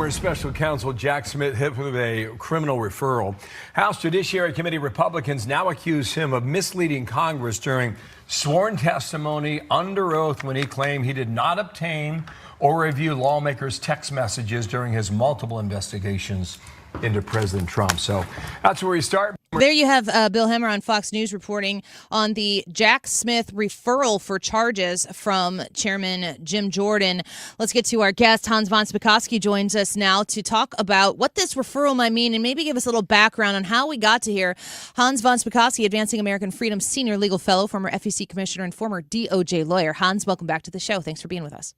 Former Special Counsel Jack Smith hit with a criminal referral. House Judiciary Committee Republicans now accuse him of misleading Congress during sworn testimony under oath when he claimed he did not obtain or review lawmakers' text messages during his multiple investigations into President Trump. So that's where we start. There you have Bill Hemmer on Fox News reporting on the Jack Smith referral for charges from Chairman Jim Jordan. Let's get to our guest. Hans von Spakovsky joins us now to talk about what this referral might mean and maybe give us a little background on how we got to here. Hans von Spakovsky, Advancing American Freedom Senior Legal Fellow, former FEC Commissioner, and former DOJ lawyer. Hans, welcome back to the show. Thanks for being with us.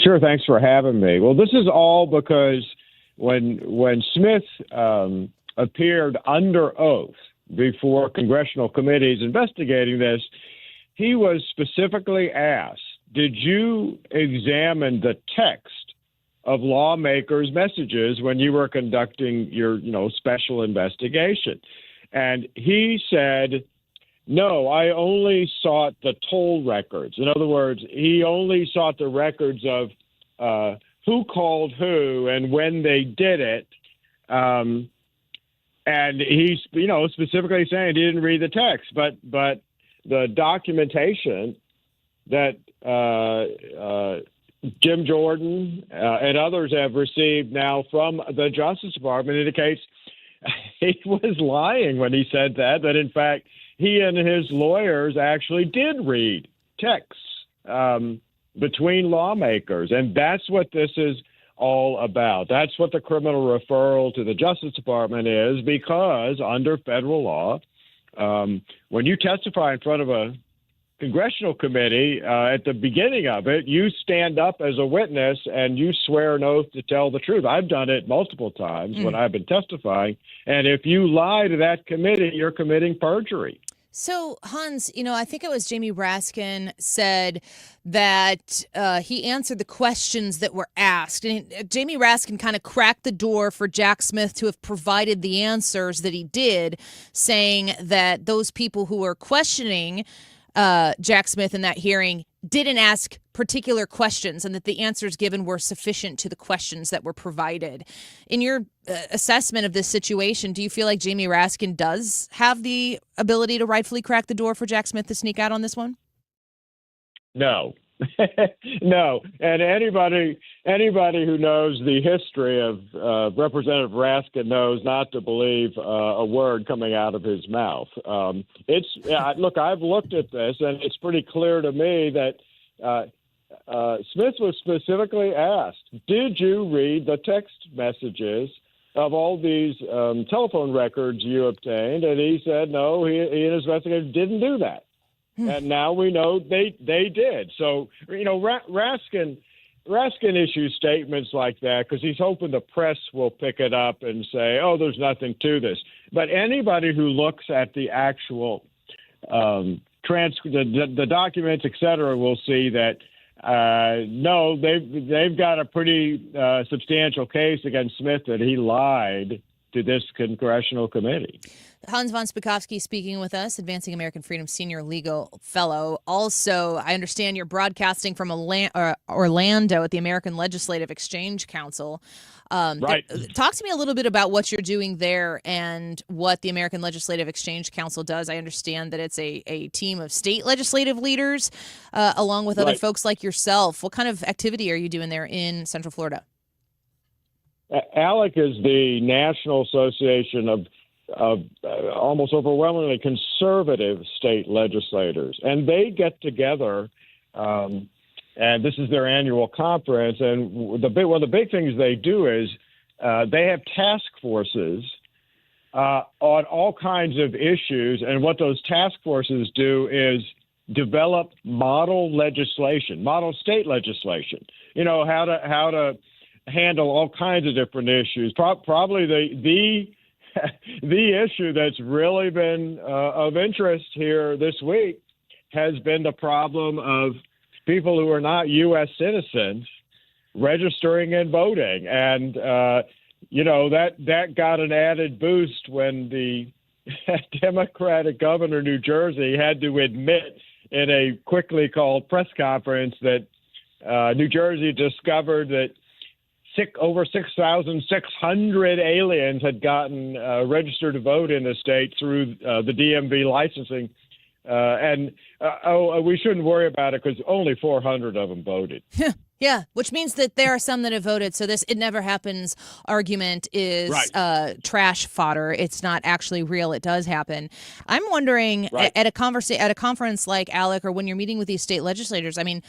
Sure, thanks for having me. Well, this is all because when Smith appeared under oath before congressional committees investigating this, he was specifically asked, did you examine the text of lawmakers' messages when you were conducting your, special investigation? And he said, no, I only sought the toll records. In other words, he only sought the records of who called who and when they did it. And he's, specifically saying he didn't read the text, but the documentation that Jim Jordan and others have received now from the Justice Department indicates he was lying when he said that in fact he and his lawyers actually did read texts between lawmakers, and that's what this is all about. That's what the criminal referral to the Justice Department is, because under federal law, when you testify in front of a congressional committee, at the beginning of it, you stand up as a witness and you swear an oath to tell the truth. I've done it multiple times when I've been testifying. And if you lie to that committee, you're committing perjury. So, Hans, I think it was Jamie Raskin said that he answered the questions that were asked. And Jamie Raskin kind of cracked the door for Jack Smith to have provided the answers that he did, saying that those people who were questioning Jack Smith in that hearing didn't ask particular questions and that the answers given were sufficient to the questions that were provided. In your assessment of this situation, do you feel like Jamie Raskin does have the ability to rightfully crack the door for Jack Smith to sneak out on this one? No. No. And anybody who knows the history of Representative Raskin knows not to believe a word coming out of his mouth. Look, I've looked at this, and it's pretty clear to me that Smith was specifically asked, did you read the text messages of all these telephone records you obtained? And he said, no, he and his investigators didn't do that. And now we know they did. So, Raskin issues statements like that because he's hoping the press will pick it up and say, oh, there's nothing to this. But anybody who looks at the actual the documents, et cetera, will see that, no, they've got a pretty substantial case against Smith that he lied to this congressional committee. Hans von Spakovsky speaking with us, Advancing American Freedom Senior Legal Fellow. Also, I understand you're broadcasting from Orlando at the American Legislative Exchange Council. Right. Talk to me a little bit about what you're doing there and what the American Legislative Exchange Council does. I understand that it's a team of state legislative leaders, along with other folks like yourself. What kind of activity are you doing there in Central Florida? ALEC is the National Association of almost overwhelmingly conservative state legislators, and they get together, and this is their annual conference. And one of the big things they do is they have task forces on all kinds of issues, and what those task forces do is develop model legislation, model state legislation. How to handle all kinds of different issues. Probably the issue that's really been of interest here this week has been the problem of people who are not U.S. citizens registering and voting. And, that got an added boost when the Democratic governor of New Jersey had to admit in a quickly called press conference that New Jersey discovered that over 6,600 aliens had gotten registered to vote in the state through the DMV licensing. We shouldn't worry about it because only 400 of them voted. Yeah, which means that there are some that have voted. So this "it never happens" argument is trash fodder. It's not actually real. It does happen. I'm wondering at a conference like ALEC, or when you're meeting with these state legislators, I mean,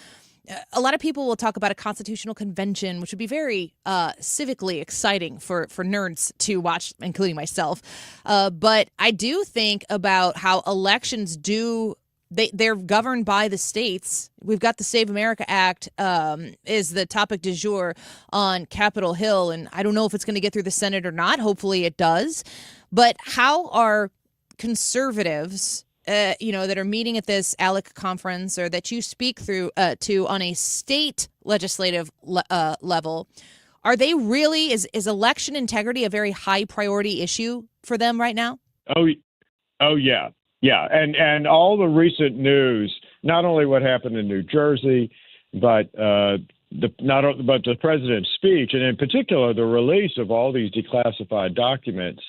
a lot of people will talk about a constitutional convention, which would be very civically exciting for nerds to watch, including myself. But I do think about how elections they're governed by the states. We've got the Save America Act is the topic du jour on Capitol Hill, and I don't know if it's going to get through the Senate or not. Hopefully it does. But how are conservatives, that are meeting at this ALEC conference, or that you speak to on a state legislative level, are they really, is election integrity a very high priority issue for them right now? Oh yeah. Yeah, and all the recent news, not only what happened in New Jersey, but the president's speech, and in particular the release of all these declassified documents,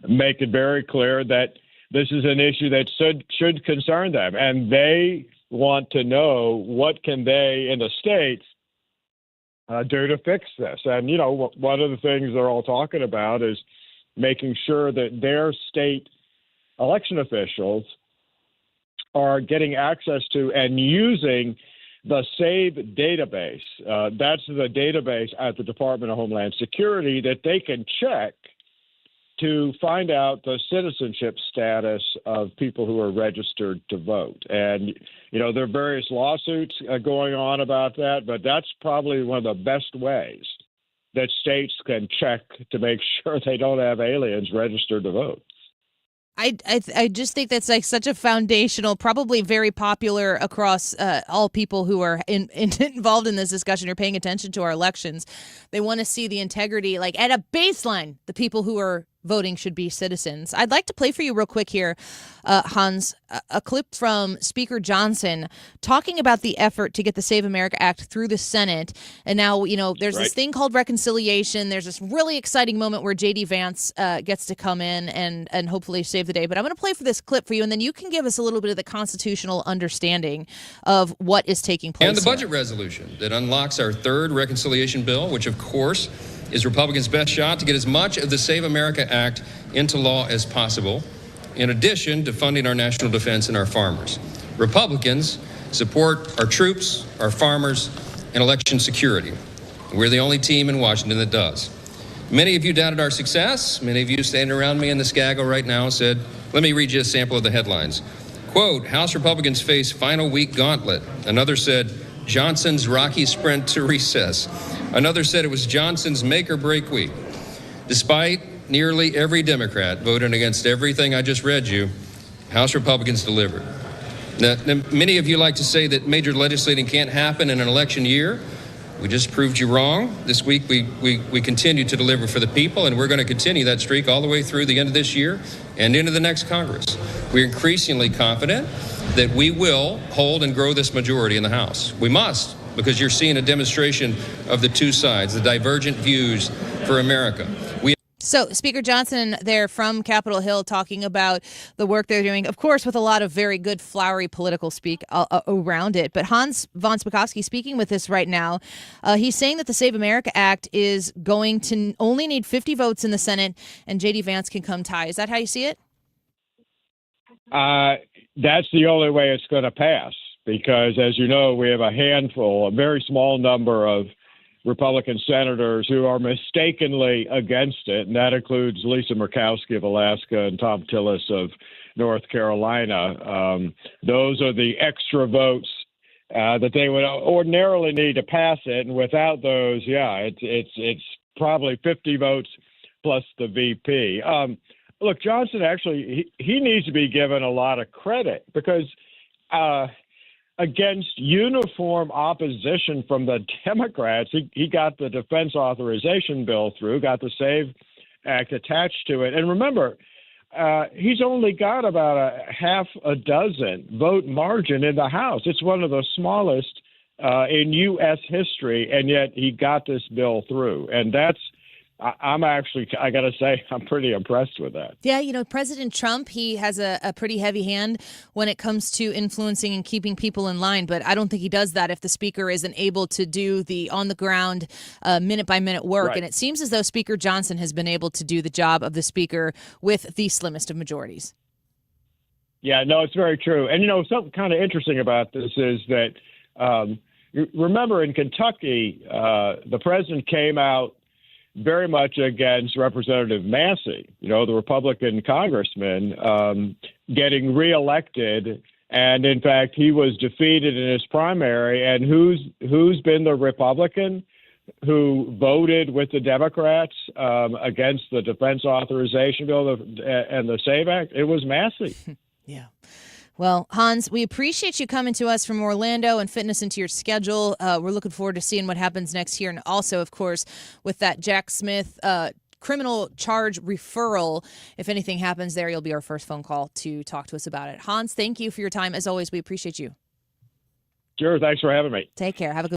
make it very clear that this is an issue that should concern them, and they want to know what can they in the states do to fix this. And one of the things they're all talking about is making sure that their state election officials are getting access to and using the SAVE database. That's the database at the Department of Homeland Security that they can check to find out the citizenship status of people who are registered to vote. And, there are various lawsuits going on about that, but that's probably one of the best ways that states can check to make sure they don't have aliens registered to vote. I just think that's like such a foundational, probably very popular across all people who are involved in this discussion or paying attention to our elections. They want to see the integrity, like at a baseline, the people who are voting should be citizens. I'd like to play for you real quick here, Hans, a clip from Speaker Johnson talking about the effort to get the Save America Act through the Senate. And now, there's this thing called reconciliation. There's this really exciting moment where J.D. Vance gets to come in and hopefully save the day. But I'm going to play for this clip for you, and then you can give us a little bit of the constitutional understanding of what is taking place. And the budget resolution that unlocks our third reconciliation bill, which, of course, is Republicans' best shot to get as much of the Save America Act into law as possible, in addition to funding our national defense and our farmers. Republicans support our troops, our farmers, and election security. We're the only team in Washington that does. Many of you doubted our success. Many of you standing around me in the Skaggle right now said, let me read you a sample of the headlines. Quote, House Republicans face final week gauntlet. Another said, Johnson's rocky sprint to recess. Another said it was Johnson's make-or-break week. Despite nearly every Democrat voting against everything I just read you, House Republicans delivered. Now, many of you like to say that major legislating can't happen in an election year. We just proved you wrong. This week, we continue to deliver for the people, and we're going to continue that streak all the way through the end of this year and into the next Congress. We're increasingly confident that we will hold and grow this majority in the House. We must, because you're seeing a demonstration of the two sides, the divergent views for America. So Speaker Johnson there from Capitol Hill talking about the work they're doing, of course, with a lot of very good, flowery political speak around it. But Hans von Spakovsky speaking with us right now, he's saying that the Save America Act is going to only need 50 votes in the Senate, and J.D. Vance can come tie. Is that how you see it? That's the only way it's going to pass, because, as you know, we have a very small number of Republican senators who are mistakenly against it, and that includes Lisa Murkowski of Alaska and Tom Tillis of North Carolina. Those are the extra votes that they would ordinarily need to pass it, and without those, it's probably 50 votes plus the VP. Look, Johnson actually he needs to be given a lot of credit, because against uniform opposition from the Democrats, he got the defense authorization bill through, got the SAVE Act attached to it. And remember, he's only got about a half a dozen vote margin in the House. It's one of the smallest in U.S. history, and yet he got this bill through. And I'm actually, I got to say, I'm pretty impressed with that. Yeah, President Trump, he has a pretty heavy hand when it comes to influencing and keeping people in line. But I don't think he does that if the speaker isn't able to do the on-the-ground, minute-by-minute work. Right. And it seems as though Speaker Johnson has been able to do the job of the speaker with the slimmest of majorities. Yeah, no, it's very true. And, something kind of interesting about this is that, remember in Kentucky, the president came out very much against Representative Massey, the Republican congressman, getting reelected. And in fact, he was defeated in his primary. And who's been the Republican who voted with the Democrats against the defense authorization bill and the SAVE Act? It was Massey. Yeah. Well, Hans, we appreciate you coming to us from Orlando and fitting us into your schedule. We're looking forward to seeing what happens next year. And also, of course, with that Jack Smith criminal charge referral, if anything happens there, you'll be our first phone call to talk to us about it. Hans, thank you for your time. As always, we appreciate you. Sure. Thanks for having me. Take care. Have a good